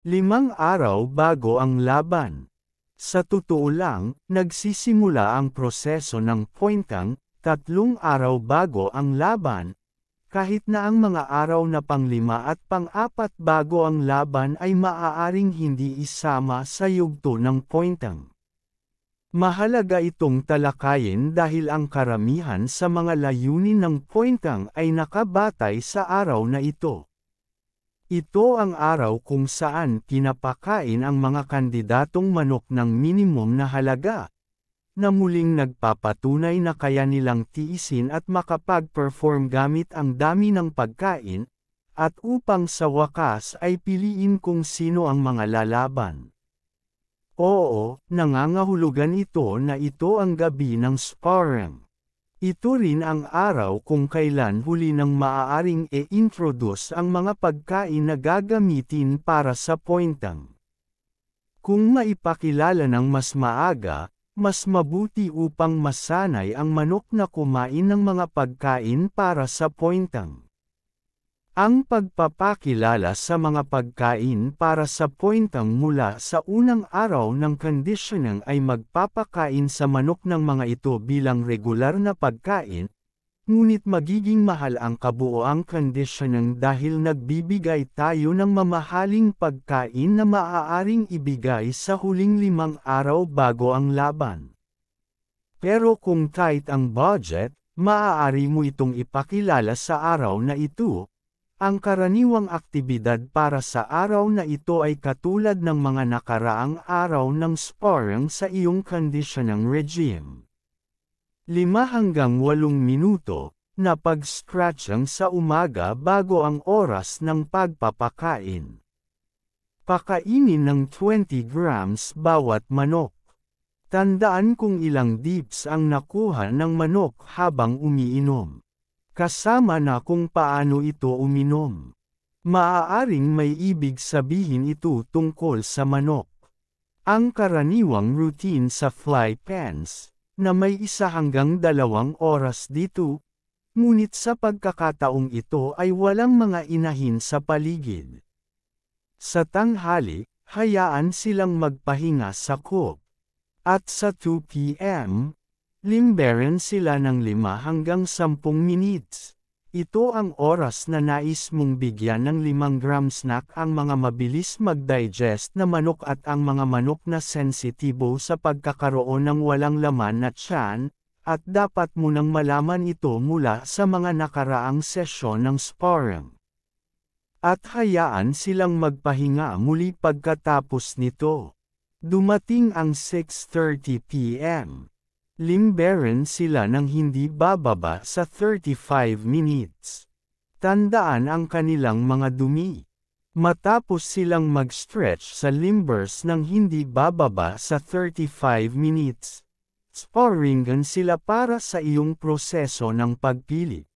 5 araw bago ang laban. Sa totoo lang, nagsisimula ang proseso ng pointang 3 araw bago ang laban, kahit na ang mga araw na pang-5 at pang-4 bago ang laban ay maaaring hindi isama sa yugto ng pointang. Mahalaga itong talakayin dahil ang karamihan sa mga layunin ng pointang ay nakabatay sa araw na ito. Ito ang araw kung saan pinapakain ang mga kandidatong manok ng minimum na halaga, na muling nagpapatunay na kaya nilang tiisin at makapag-perform gamit ang dami ng pagkain, at upang sa wakas ay piliin kung sino ang mga lalaban. Oo, nangangahulugan ito na ito ang gabi ng sparring. Ito rin ang araw kung kailan huli nang maaaring i-introduce ang mga pagkain na gagamitin para sa pointang. Kung maipakilala ng mas maaga, mas mabuti upang masanay ang manok na kumain ng mga pagkain para sa pointang. Ang pagpapakilala sa mga pagkain para sa pointang mula sa unang araw ng conditioning ay magpapakain sa manok ng mga ito bilang regular na pagkain, ngunit magiging mahal ang kabuoang conditioning dahil nagbibigay tayo ng mamahaling pagkain na maaaring ibigay sa huling 5 araw bago ang laban. Pero kung tight ang budget, maaari mo itong ipakilala sa araw na ito. Ang karaniwang aktibidad para sa araw na ito ay katulad ng mga nakaraang araw ng sparring sa iyong conditioning regime. 5 hanggang 8 minuto, na pag-stretching sa umaga bago ang oras ng pagpapakain. Pakainin ng 20 grams bawat manok. Tandaan kung ilang dips ang nakuha ng manok habang umiinom. Kasama na kung paano ito uminom. Maaaring may ibig sabihin ito tungkol sa manok. Ang karaniwang routine sa fly pens, na may 1 hanggang 2 oras dito, ngunit sa pagkakataong ito ay walang mga inahin sa paligid. Sa tanghali, hayaan silang magpahinga sa coop. At sa 2 p.m., limberan sila ng 5 hanggang 10 minutes. Ito ang oras na nais mong bigyan ng 5 gram snack ang mga mabilis mag-digest na manok at ang mga manok na sensitibo sa pagkakaroon ng walang laman na tiyan, at dapat mo nang malaman ito mula sa mga nakaraang sesyon ng sparring. At hayaan silang magpahinga muli pagkatapos nito. Dumating ang 6:30 p.m. Limberan sila ng hindi bababa sa 35 minutes. Tandaan ang kanilang mga dumi. Matapos silang mag-stretch sa limbers ng hindi bababa sa 35 minutes, sparringan sila para sa iyong proseso ng pagpili.